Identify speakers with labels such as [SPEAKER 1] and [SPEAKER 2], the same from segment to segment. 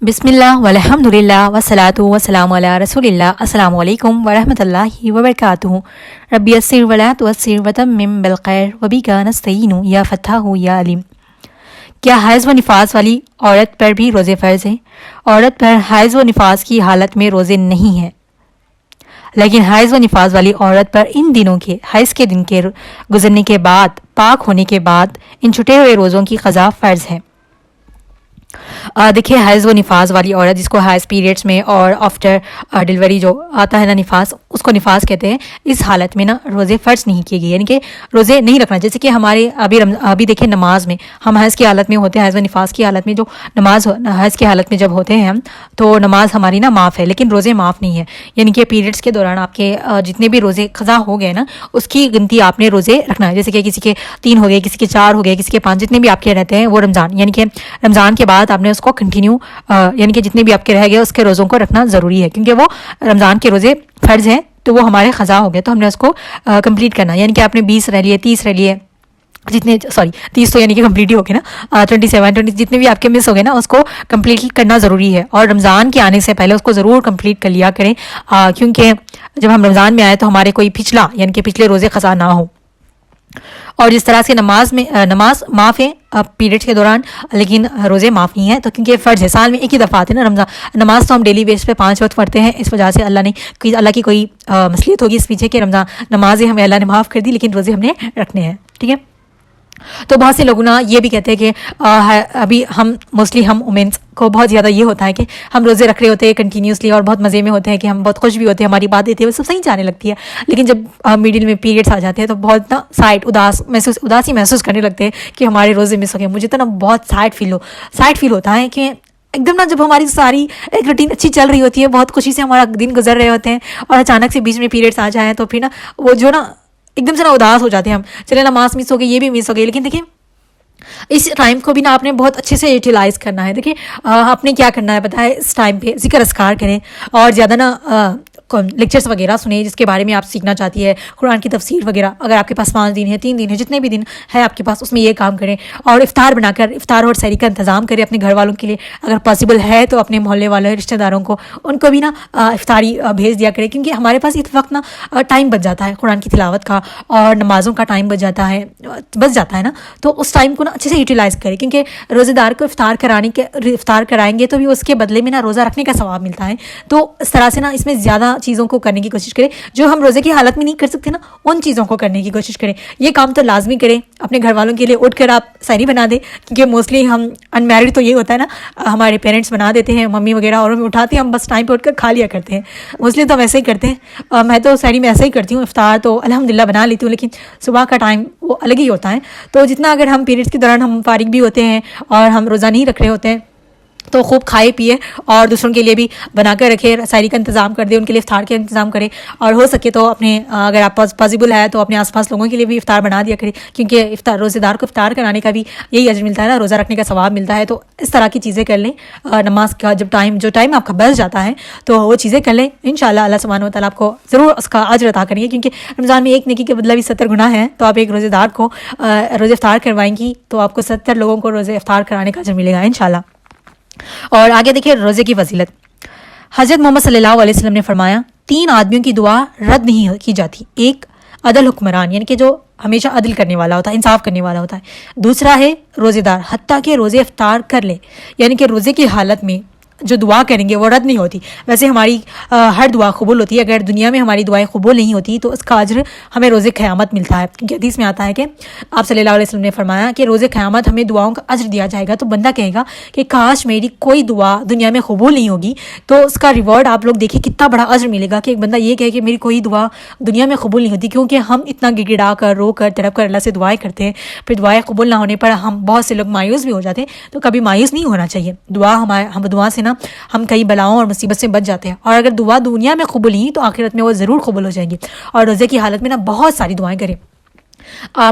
[SPEAKER 1] بسم اللہ والحمدللہ والصلاۃ والسلام علی رسول اللہ۔ السلام علیکم ورحمۃ اللہ وبرکاتہ۔ رب یسر ولا تعسر وتمم بالخیر وبک نستعین یا فتاح یا علیم۔ کیا حیض و نفاس والی عورت پر بھی روزے فرض ہیں؟ عورت پر حیض و نفاس کی حالت میں روزے نہیں ہیں، لیکن حیض و نفاس والی عورت پر ان دنوں کے حیض کے دن کے گزرنے کے بعد، پاک ہونے کے بعد ان چھٹے ہوئے روزوں کی قضا فرض ہے۔ دیکھیے، حیض و نفاس والی عورت جس کو حیض پیریڈس میں اور آفٹر ڈیلیوری جو آتا ہے نا نفاس، اس کو نفاس کہتے ہیں، اس حالت میں نا روزے فرض نہیں کیے گئے، یعنی کہ روزے نہیں رکھنا۔ جیسے کہ ہمارے ابھی دیکھیں نماز میں ہم حیض کی حالت میں ہوتے ہیں، حیض و نفاس کی حالت میں جو نماز حیض کی حالت میں جب ہوتے ہیں ہم، تو نماز ہماری نا معاف ہے، لیکن روزے معاف نہیں ہے۔ یعنی کہ پیریڈس کے دوران آپ کے جتنے بھی روزے قضا ہو گئے نا، اس کی گنتی آپ نے روزے رکھنا ہے۔ جیسے کہ کسی کے 3 ہو گئے، کسی کے 4 ہو گئے، کسی کے 5، جتنے بھی آپ کے رہتے ہیں وہ رمضان، یعنی کہ رمضان کے بعد آپ نے اس کو کنٹینیو یعنی کہ جتنے بھی آپ کے رہ گئے اس کے روزوں کو رکھنا ضروری ہے، کیونکہ وہ رمضان کے روزے فرض ہیں تو وہ ہمارے قضا ہو گئے، تو ہم نے اس کو کمپلیٹ کرنا ہے۔ یعنی کہ آپ نے 20 رہ لیے، 30 رہ لیے، جتنے 30 تو یعنی کہ کمپلیٹ ہی ہو گئے نا، 27 جتنے بھی آپ کے مس ہو گئے نا، اس کو کمپلیٹ کرنا ضروری ہے، اور رمضان کے آنے سے پہلے اس کو ضرور کمپلیٹ کر لیا کریں، کیونکہ جب ہم رمضان میں آئے تو ہمارے کوئی پچھلے روزے قضا نہ ہو۔ اور جس طرح سے نماز معاف ہے پیریڈ کے دوران، لیکن روزے معاف نہیں ہیں، تو کیونکہ فرض ہے، سال میں ایک ہی دفعہ آتے ہیں نا رمضان۔ نماز تو ہم ڈیلی بیس پہ 5 وقت پڑھتے ہیں، اس وجہ سے اللہ کی کوئی مصلحت ہوگی اس پیچھے کہ رمضان نمازیں ہمیں اللہ نے معاف کر دی، لیکن روزے ہم نے رکھنے ہیں، ٹھیک ہے۔ تو بہت سے لوگ نا یہ بھی کہتے ہیں کہ ابھی ہم موسٹلی ہم وومنس کو بہت زیادہ یہ ہوتا ہے کہ ہم روزے رکھ رہے ہوتے ہیں کنٹینیوسلی، اور بہت مزے میں ہوتے ہیں کہ ہم بہت خوش بھی ہوتے ہیں، ہماری بات دیتے ہیں وہ سب صحیح جانے لگتی ہے، لیکن جب میڈل میں پیریڈس آ جاتے ہیں تو بہت نا اداسی محسوس کرنے لگتے ہیں کہ ہمارے روزے مس ہو گئے۔ مجھے تو نا بہت سیڈ فیل ہوتا ہے کہ ایک دم نا جب ہماری ساری ایک روٹین اچھی چل رہی ہوتی ہے، بہت خوشی سے ہمارا دن گزر رہے ہوتے ہیں، اور اچانک سے بیچ میں پیریڈس آ جائیں تو پھر نا وہ جو نا ایک دم سے نا اداس ہو جاتے ہیں ہم، چلے نماز مس ہو گئی، یہ بھی مس ہو گئی، لیکن دیکھیں اس ٹائم کو بھی نا آپ نے بہت اچھے سے یوٹیلائز کرنا ہے۔ دیکھیں آپ نے کیا کرنا ہے بتائیں، اس ٹائم پہ ذکر اذکار کریں، اور زیادہ نا لیکچرز وغیرہ سنیں جس کے بارے میں آپ سیکھنا چاہتی ہے، قرآن کی تفسیر وغیرہ، اگر آپ کے پاس 5 دن ہے، 3 دن ہے، جتنے بھی دن ہے آپ کے پاس اس میں یہ کام کریں، اور افطار بنا کر افطار اور سحری کا انتظام کریں اپنے گھر والوں کے لیے، اگر پاسبل ہے تو اپنے محلے والے رشتہ داروں کو ان کو بھی نا افطاری بھیج دیا کریں، کیونکہ ہمارے پاس اس وقت نا ٹائم بچ جاتا ہے قرآن کی تلاوت کا، اور نمازوں کا ٹائم بچ جاتا ہے نا، تو اس ٹائم کو نا اچھے سے یوٹیلائز کریں، کیونکہ روزہ دار کو افطار کرائیں گے تو بھی اس کے بدلے میں نا روزہ رکھنے کا ثواب ملتا ہے۔ تو اس طرح سے نا اس میں زیادہ چیزوں کو کرنے کی کوشش کریں، جو ہم روزے کی حالت میں نہیں کر سکتے نا ان چیزوں کو کرنے کی کوشش کریں۔ یہ کام تو لازمی کریں، اپنے گھر والوں کے لیے اٹھ کر آپ سحری بنا دیں، کیونکہ موسٹلی ہم ان میرڈ تو یہ ہوتا ہے نا، ہمارے پیرنٹس بنا دیتے ہیں، ممی وغیرہ، اور ہمیں اٹھاتے ہیں، ہم بس ٹائم پہ اٹھ کر کھا لیا کرتے ہیں، موسٹلی تو ویسے ہی کرتے ہیں۔ میں تو سحری میں ایسے ہی کرتی ہوں، افطار تو الحمدللہ بنا لیتی ہوں، لیکن صبح کا ٹائم وہ الگ ہی ہوتا ہے، تو جتنا اگر ہم پیریڈس کے دوران ہم فارغ بھی ہوتے ہیں اور ہم روزہ نہیں رکھ رہے ہوتے ہیں تو خوب کھائے پیے، اور دوسروں کے لیے بھی بنا کر رکھے، سحری کا انتظام کر دیں، ان کے لیے افطار کا انتظام کریں، اور ہو سکے تو اپنے اگر آپ پاس پاسبل ہے تو اپنے آس پاس لوگوں کے لیے بھی افطار بنا دیا کریں، کیونکہ روزے دار کو افطار کرانے کا بھی یہی اجر ملتا ہے نا، روزہ رکھنے کا ثواب ملتا ہے۔ تو اس طرح کی چیزیں کر لیں، نماز کا جو ٹائم آپ کا بچ جاتا ہے تو وہ چیزیں کر لیں، انشاءاللہ اللہ سبحانہ و تعالیٰ آپ کو ضرور اس کا اجر عطا کریں گے، کیونکہ رمضان میں ایک نیکی کے بدلہ بھی 70 گناہ ہیں، تو آپ ایک روزے دار کو روزے افطار کروائیں گی تو آپ کو 70 لوگوں کو روزے افطار کرانے کا اجر ملے گا انشاءاللہ۔ اور آگے دیکھیں روزے کی فضیلت۔ حضرت محمد صلی اللہ علیہ وسلم نے فرمایا 3 آدمیوں کی دعا رد نہیں کی جاتی، ایک عدل حکمران، یعنی کہ جو ہمیشہ عدل کرنے والا ہوتا ہے، انصاف کرنے والا ہوتا ہے، دوسرا ہے روزے دار، حتیٰ کہ روزے افطار کر لے، یعنی کہ روزے کی حالت میں جو دعا کریں گے وہ رد نہیں ہوتی۔ ویسے ہماری ہر دعا قبول ہوتی ہے، اگر دنیا میں ہماری دعائیں قبول نہیں ہوتی تو اس کا اجر ہمیں روزے قیامت ملتا ہے، کیونکہ حدیث میں آتا ہے کہ آپ صلی اللہ علیہ وسلم نے فرمایا کہ روزے قیامت ہمیں دعاؤں کا اجر دیا جائے گا، تو بندہ کہے گا کہ کاش میری کوئی دعا دنیا میں قبول نہیں ہوگی، تو اس کا ریوارڈ آپ لوگ دیکھیں کتنا بڑا اجر ملے گا، کہ ایک بندہ یہ کہے کہ میری کوئی دعا دنیا میں قبول نہیں ہوتی، کیونکہ ہم اتنا گڑگڑا کر، رو کر، تڑپ کر اللہ سے دعائیں کرتے ہیں، پھر دعائیں قبول نہ ہونے پر ہم بہت سے لوگ مایوس بھی ہو جاتے ہیں، تو کبھی مایوس نہیں ہونا چاہیے۔ دعا سے نا ہم کئی بلاؤں اور مصیبت سے بچ جاتے ہیں، اور اگر دعا دنیا میں قبول نہیں تو آخرت میں وہ ضرور قبول ہو جائیں گی۔ اور روزے کی حالت میں نا بہت ساری دعائیں کریں۔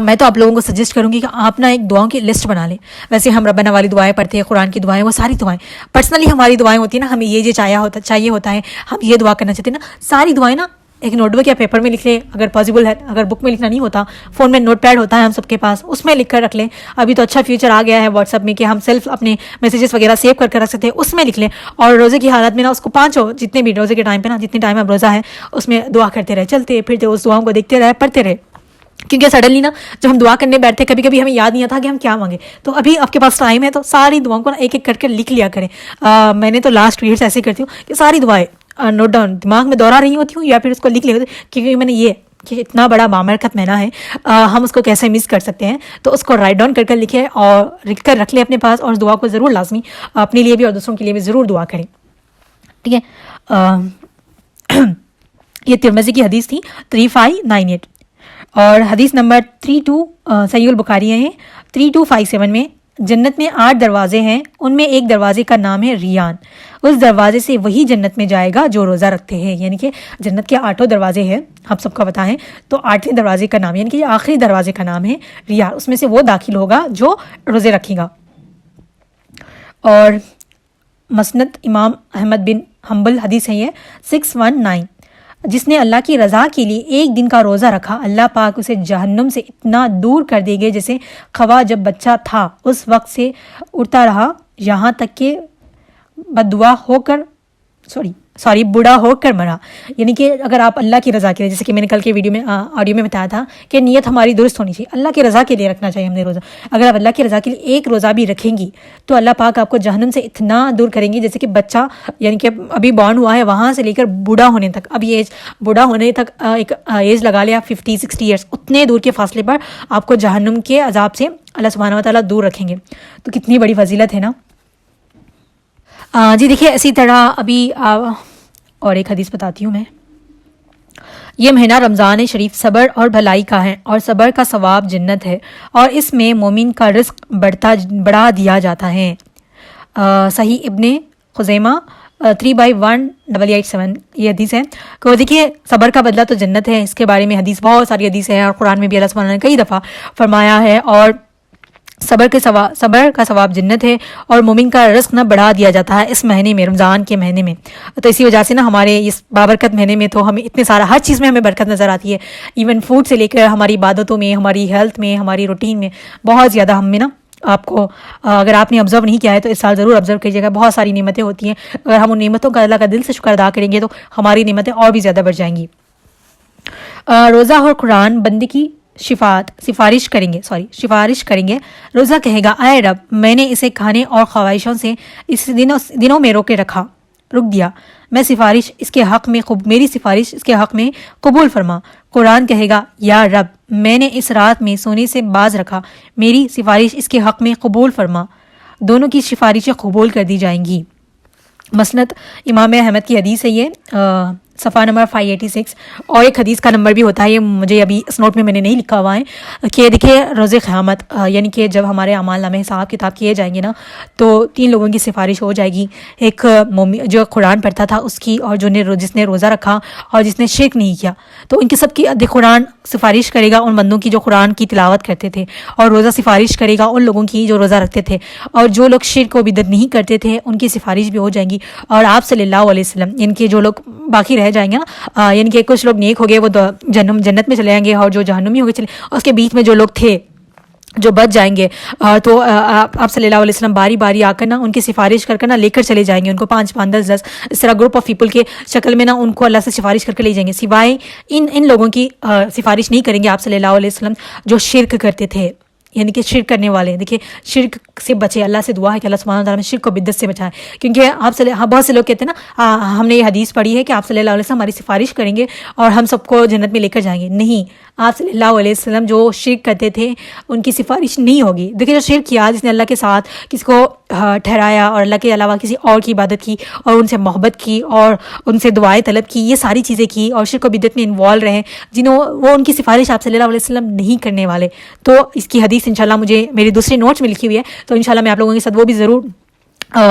[SPEAKER 1] میں تو آپ لوگوں کو سجیسٹ کروں گی کہ آپ نا ایک دعاؤں کی لسٹ بنا لیں۔ ویسے ہم ربنا والی دعائیں پڑھتے ہیں، قرآن کی دعائیں، وہ ساری دعائیں پرسنلی ہماری دعائیں ہوتی ہیں نا، ہمیں یہ چاہیے ہوتا ہے، ہم یہ دعا کرنا چاہتے ہیں نا، ساری دعائیں نا ایک نوٹ بک یا پیپر میں لکھ لیں اگر پاسبل ہے. اگر بک میں لکھنا نہیں ہوتا, فون میں نوٹ پیڈ ہوتا ہے ہم سب کے پاس, اس میں لکھ کر رکھ لیں. ابھی تو اچھا فیچر آ گیا ہے واٹس ایپ میں کہ ہم سیلف اپنے میسیجز وغیرہ سیو کر رکھ سکتے ہیں, اس میں لکھ لیں. اور روزے کی حالت میں نا اس کو پانچوں جتنے بھی روزے کے ٹائم پہ نا جتنے ٹائم اب روزہ ہے اس میں دعا کرتے رہے, چلتے پھرتے اس دعاؤں کو دیکھتے رہے, پڑھتے رہے. کیونکہ سڈنلی نا جب ہم دعا کرنے بیٹھتے کبھی کبھی ہمیں یاد نہیں آتا کہ ہم کیا مانگے. تو ابھی آپ کے پاس ٹائم ہے تو ساری دعاؤں کو نا ایک ایک کر کے لکھ لیا کریں. میں نے تو لاسٹ ایئرس ایسے کرتی ہوں کہ ساری دعائیں نوٹ ڈاؤن دماغ میں دوہرا رہی ہوتی ہوں یا پھر اس کو لکھ لیا ہوتی ہوں, کیونکہ میں نے یہ کہ اتنا بڑا بامرکت مہینہ ہے, ہم اس کو کیسے مس کر سکتے ہیں. تو اس کو رائٹ ڈاؤن کر لکھیں اور لکھ کر رکھ لیں اپنے پاس, اور اس دعا کو ضرور لازمی اپنے لیے بھی اور دوسروں کے لیے بھی ضرور دعا کریں. ٹھیک ہے. یہ ترمذی کی حدیث تھی 3598. اور حدیث نمبر 32 صحیح البخاری ہے 3257 میں, جنت میں 8 دروازے ہیں, ان میں ایک دروازے کا نام ہے ریان. اس دروازے سے وہی جنت میں جائے گا جو روزہ رکھتے ہیں. یعنی کہ جنت کے 8 دروازے ہیں, ہم سب کو پتہ ہے. تو 8ویں دروازے کا نام یعنی کہ آخری دروازے کا نام ہے ریان, اس میں سے وہ داخل ہوگا جو روزے رکھے گا. اور مسند امام احمد بن حنبل حدیث ہے یہ 619, جس نے اللہ کی رضا کے لیے ایک دن کا روزہ رکھا, اللہ پاک اسے جہنم سے اتنا دور کر دے گے جیسے خوا جب بچہ تھا اس وقت سے اڑتا رہا, یہاں تک کہ بددعا ہو کر بوڑھا ہو کر مرا. یعنی کہ اگر آپ اللہ کی رضا کے لیے, جیسے کہ میں نے کل کے ویڈیو میں آڈیو میں بتایا تھا کہ نیت ہماری درست ہونی چاہیے, اللہ کی رضا کے لیے رکھنا چاہیے ہم نے روزہ. اگر آپ اللہ کی رضا کے لیے ایک روزہ بھی رکھیں گی تو اللہ پاک آپ کو جہنم سے اتنا دور کریں گے جیسے کہ بچہ یعنی کہ ابھی بورن ہوا ہے وہاں سے لے کر بوڑھا ہونے تک, اب یہ بوڑھا ہونے تک ایک ایج لگا لیا 50-60 ایئرس, اتنے دور کے فاصلے پر آپ کو جہنم کے عذاب سے اللہ سبحانہ و تعالیٰ دور رکھیں گے. تو کتنی بڑی فضیلت ہے نا. جی دیکھیے اسی طرح ابھی اور ایک حدیث بتاتی ہوں میں. یہ مہینہ رمضان شریف صبر اور بھلائی کا ہے, اور صبر کا ثواب جنت ہے, اور اس میں مومن کا رزق بڑھا دیا جاتا ہے. صحیح ابن خزیمہ 3/1887 یہ حدیث ہے. تو دیکھیے صبر کا بدلہ تو جنت ہے, اس کے بارے میں حدیث بہت ساری حدیث ہے, اور قرآن میں بھی اللہ سبحانہ نے کئی دفعہ فرمایا ہے. اور صبر کا ثواب جنت ہے, اور مومن کا رزق نہ بڑھا دیا جاتا ہے اس مہینے میں, رمضان کے مہینے میں. تو اسی وجہ سے نا ہمارے اس بابرکت مہینے میں تو ہمیں اتنے سارا ہر چیز میں ہمیں برکت نظر آتی ہے. ایون فوڈ سے لے کر ہماری عبادتوں میں, ہماری ہیلتھ میں, ہماری روٹین میں بہت زیادہ ہم میں نا آپ کو اگر آپ نے آبزرو نہیں کیا ہے تو اس سال ضرور آبزرو کیجیے گا. بہت ساری نعمتیں ہوتی ہیں, اگر ہم ان نعمتوں کا اللہ کا دل سے شکر ادا کریں گے تو ہماری نعمتیں اور بھی زیادہ بڑھ جائیں گی. روزہ اور قرآن بندے کی سفارش کریں گے. روزہ کہے گا اے رب میں نے اسے کھانے اور خواہشوں سے اس دنوں میں رک دیا, میری سفارش اس کے حق میں قبول فرما. قرآن کہے گا یا رب میں نے اس رات میں سونے سے باز رکھا, میری سفارش اس کے حق میں قبول فرما. دونوں کی سفارشیں قبول کر دی جائیں گی. مسند امام احمد کی حدیث ہے یہ صفحہ نمبر 586. اور ایک حدیث کا نمبر بھی ہوتا ہے, یہ مجھے ابھی اس نوٹ میں نے نہیں لکھا ہوا ہے کہ دیکھیے روز قیامت یعنی کہ جب ہمارے اعمال نامے حساب کتاب کیے جائیں گے نا تو 3 لوگوں کی سفارش ہو جائے گی. ایک جو قرآن پڑھتا تھا اس کی, اور جس نے روزہ رکھا اور جس نے شرک نہیں کیا, تو ان کی سب کی قرآن سفارش کرے گا ان بندوں کی جو قرآن کی تلاوت کرتے تھے, اور روزہ سفارش کرے گا ان لوگوں کی جو روزہ رکھتے تھے, اور جو لوگ شرک و بدعت نہیں کرتے تھے ان کی سفارش بھی ہو جائیں گی. اور آپ صلی اللہ علیہ وسلم ان کے جو لوگ باقی رہ جائیں گے نا, یعنی کہ کچھ لوگ نیک ہو گئے وہ جنت میں چلے جائیں گے, اور جو جہنمی ہو گئے اس کے بیچ میں جو لوگ تھے جو بچ جائیں گے, تو آپ صلی اللہ علیہ وسلم باری باری آ کر نا ان کی سفارش کر لے کر چلے جائیں گے, ان کو 5, 10 اس طرح گروپ آف پیپل کے شکل میں نا ان کو اللہ سے سفارش کر کے لے جائیں گے. سوائے ان لوگوں کی سفارش نہیں کریں گے آپ صلی اللہ علیہ وسلم جو شرک کرتے تھے, یعنی کہ شرک کرنے والے. دیکھیے شرک سے بچے, اللہ سے دعا ہے کہ اللہ سبحانہ وتعالیٰ شرک و بدعت سے بچائے, کیونکہ بہت سے لوگ کہتے ہیں نا ہم نے یہ حدیث پڑھی ہے کہ آپ صلی اللہ علیہ وسلم ہماری سفارش کریں گے اور ہم سب کو جنت میں لے کر جائیں گے. نہیں, آپ صلی اللہ علیہ وسلم جو شرک کرتے تھے ان کی سفارش نہیں ہوگی. دیکھیے جو شرک کیا, جس نے اللہ کے ساتھ کسی کو ٹھہرایا اور اللہ کے علاوہ کسی اور کی عبادت کی اور ان سے محبت کی اور ان سے دعائیں طلب کی, یہ ساری چیزیں کی اور شرک و بدعت میں انوالو رہے, وہ ان کی سفارش آپ صلی اللہ علیہ وسلم نہیں کرنے والے. تو اس کی حدیث انشاءاللہ مجھے میری دوسری نوٹس میں لکھی ہوئی ہے, تو انشاءاللہ میں آپ لوگوں کے ساتھ وہ بھی ضرور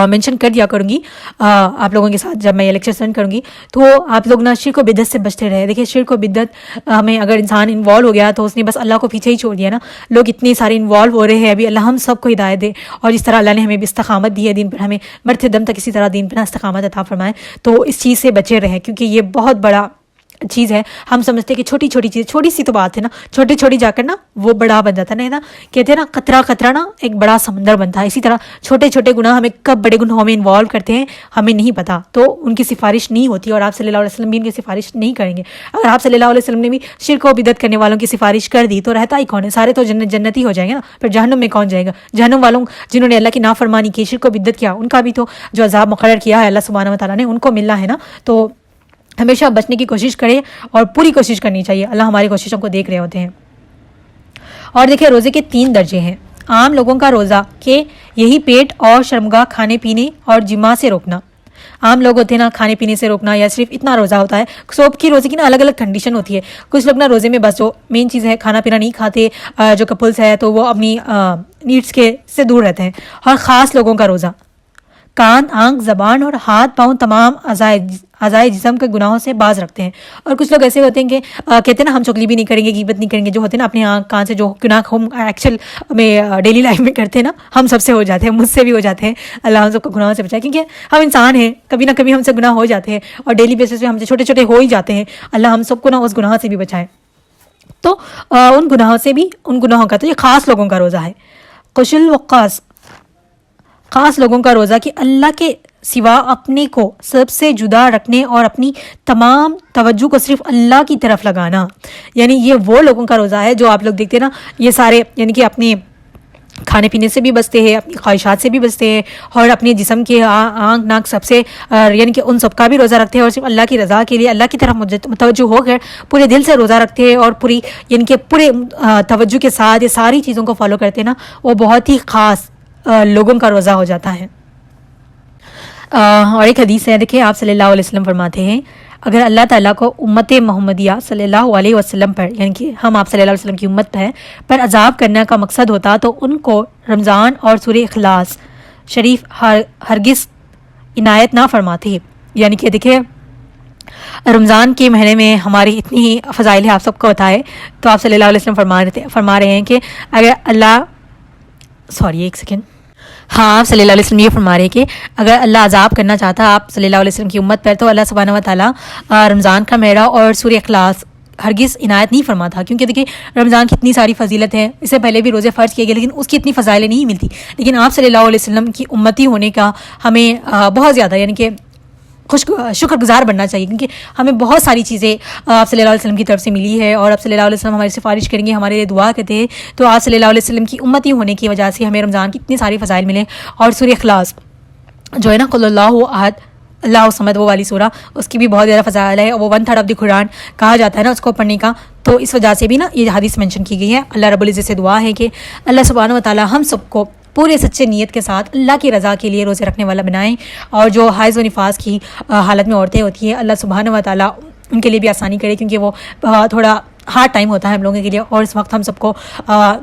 [SPEAKER 1] مینشن کر دیا کروں گی آپ لوگوں کے ساتھ جب میں یہ لیکچر سینڈ کروں گی. تو آپ لوگ نا شرک و بدعت سے بچتے رہے. دیکھیے شرک و بدعت ہمیں اگر انسان انوالو ہو گیا تو اس نے بس اللہ کو پیچھے ہی چھوڑ دیا نا. لوگ اتنے سارے انوالو ہو رہے ہیں ابھی, اللہ ہم سب کو ہدایت دے, اور جس طرح اللہ نے ہمیں بھی استقامت دی ہے دین پر, ہمیں مرتے دم تک اسی طرح دین پر استقامت عطا فرمائے. تو اس چیز سے بچے رہیں, کیونکہ یہ بہت بڑا چیز ہے ہم سمجھتے ہیں کہ چھوٹی چھوٹی چیز چھوٹی سی تو بات ہے نا, چھوٹی چھوٹی جا کر نا وہ بڑا بن جاتا ہے نا. کہتے ہیں نا قطرہ قطرہ نا ایک بڑا سمندر بنتا ہے. اسی طرح چھوٹے چھوٹے گناہ ہمیں کب بڑے گناہوں میں انوالو کرتے ہیں ہمیں نہیں پتا, تو ان کی سفارش نہیں ہوتی, اور آپ صلی اللہ علیہ وسلم بھی ان کی سفارش نہیں کریں گے. اگر آپ صلی اللہ علیہ وسلم نے بھی شرک و بدعت کرنے والوں کی سفارش کر دی تو رہتا ہی کون ہے؟ سارے تو جنتی ہو جائیں گے نا, پھر جہنم میں کون جائے گا؟ جہنم والوں جنہوں نے اللہ کی نافرمانی کی, شرک و بدعت کیا, ان کا بھی تو جو عذاب مقرر کیا ہے اللہ سبحانہ و تعالیٰ نے ان کو ملنا ہے نا. تو ہمیشہ بچنے کی کوشش کریں اور پوری کوشش کرنی چاہیے. اللہ ہماری کوششوں کو دیکھ رہے ہوتے ہیں. اور دیکھیں روزے کے 3 درجے ہیں. عام لوگوں کا روزہ کہ یہی پیٹ اور شرمگاہ کھانے پینے اور جماع سے روکنا. عام لوگ ہوتے ہیں نا کھانے پینے سے روکنا یا صرف اتنا روزہ ہوتا ہے. سب کی روزے کی نا الگ الگ کنڈیشن ہوتی ہے. کچھ لوگ نا روزے میں بس جو مین چیز ہے کھانا پینا نہیں کھاتے, جو کپلس ہے تو وہ اپنی نیڈس کے سے دور رہتے ہیں. اور خاص لوگوں کا روزہ کان, آنکھ, زبان اور ہاتھ پاؤں تمام اعضائے جسم کے گناہوں سے باز رکھتے ہیں. اور کچھ لوگ ایسے ہوتے ہیں کہ کہتے ہیں نا ہم چغلی بھی نہیں کریں گے, غیبت نہیں کریں گے, جو ہوتے ہیں نا اپنے آنکھ کان سے جو گناہ ہم ایکچوئل میں ڈیلی لائف میں کرتے ہیں نا, ہم سب سے ہو جاتے ہیں, مجھ سے بھی ہو جاتے ہیں. اللہ ہم سب کو گناہوں سے بچائے, کیونکہ ہم انسان ہیں, کبھی نہ کبھی ہم سے گناہ ہو جاتے ہیں اور ڈیلی بیسس پہ ہم سے چھوٹے چھوٹے ہو ہی جاتے ہیں. اللہ ہم سب کو نا اس گناہ سے بھی بچائے. تو ان گناہوں سے بھی, ان گناہوں کا تو یہ خاص لوگوں کا روزہ ہے. قشل وقاص خاص لوگوں کا روزہ کہ اللہ کے سوا اپنے کو سب سے جدا رکھنے اور اپنی تمام توجہ کو صرف اللہ کی طرف لگانا. یعنی یہ وہ لوگوں کا روزہ ہے جو آپ لوگ دیکھتے ہیں نا, یہ سارے یعنی کہ اپنے کھانے پینے سے بھی بچتے ہیں, اپنی خواہشات سے بھی بچتے ہیں, اور اپنے جسم کے آنکھ ناک سب سے یعنی کہ ان سب کا بھی روزہ رکھتے ہیں, اور صرف اللہ کی رضا کے لیے اللہ کی طرف متوجہ ہو کر پورے دل سے روزہ رکھتے ہیں اور پوری یعنی کہ پورے توجہ کے ساتھ یہ ساری چیزوں کو فالو کرتے ہیں نا, وہ بہت ہی خاص لوگوں کا روزہ ہو جاتا ہے. اور ایک حدیث ہے, دیکھیں آپ صلی اللہ علیہ وسلم فرماتے ہیں اگر اللہ تعالیٰ کو امت محمدیہ صلی اللہ علیہ وسلم پر, یعنی کہ ہم آپ صلی اللہ علیہ وسلم کی امت پر عذاب کرنے کا مقصد ہوتا تو ان کو رمضان اور سورہ اخلاص شریف ہرگز عنایت نہ فرماتے. یعنی کہ دیکھیں رمضان کے مہینے میں ہماری اتنی فضائل ہے, آپ سب کو بتائے, تو آپ صلی اللہ علیہ وسلم فرما رہے ہیں کہ اگر اللہ آپ صلی اللہ علیہ وسلم یہ فرما رہے ہیں کہ اگر اللہ عذاب کرنا چاہتا آپ صلی اللہ علیہ وسلم کی امت پر, تو اللہ سبحانہ و تعالیٰ رمضان کا مہینہ اور سورہ اخلاص ہرگز عنایت نہیں فرماتا. کیونکہ دیکھیں رمضان کی اتنی ساری فضیلت ہے, اس سے پہلے بھی روزے فرض کیے گئے لیکن اس کی اتنی فضائلیں نہیں ملتی. لیکن آپ صلی اللہ علیہ وسلم کی امتی ہونے کا ہمیں بہت زیادہ یعنی کہ شکر گزار بننا چاہیے, کیونکہ ہمیں بہت ساری چیزیں آپ صلی اللہ علیہ وسلم کی طرف سے ملی ہے, اور آپ صلی اللہ علیہ وسلم ہماری سفارش کریں گے, ہمارے لیے دعا کرتے ہیں. تو آپ صلی اللہ علیہ وسلم کی امتی ہونے کی وجہ سے ہمیں رمضان کی اتنی ساری فضائل ملے. اور سورہ اخلاص جو ہے نا قل اللہ احد اللہ الصمد, وہ والی سورہ, اس کی بھی بہت زیادہ فضائل ہے, اور وہ 1/3 آف دی قرآن کہا جاتا ہے نا اس کو پڑھنے کا. تو اس وجہ سے بھی نا یہ حدیث مینشن کی گئی ہے. اللہ رب العزت سے دعا ہے کہ اللہ سبحانہ و تعالیٰ ہم سب کو پورے سچے نیت کے ساتھ اللہ کی رضا کے لیے روزے رکھنے والا بنائیں. اور جو حیض و نفاس کی حالت میں عورتیں ہوتی ہیں, اللہ سبحانہ و تعالیٰ ان کے لیے بھی آسانی کرے, کیونکہ وہ تھوڑا ہارڈ ٹائم ہوتا ہے ہم لوگوں کے لیے, اور اس وقت ہم سب کو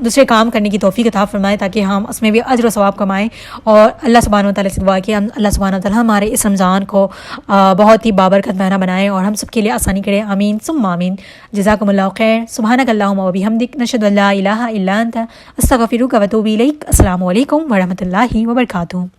[SPEAKER 1] دوسرے کام کرنے کی توفیق عطا فرمائے تاکہ ہم اس میں بھی اجر و ثواب کمائیں. اور اللہ سبحانہ و تعالیٰ سے دعا کہ اللہ سبحانہ و تعالیٰ ہمارے اس رمضان کو بہت ہی بابرکت مہینہ بنائیں اور ہم سب کے لیے آسانی کرے. آمین ثم آمین. جزاکم اللہ خیر. سبحانک اللہم و بحمدک نشہد ان لا الہ الا انت استغفرک و اتوب الیک. السلام علیکم ورحمۃ اللہ وبرکاتہ.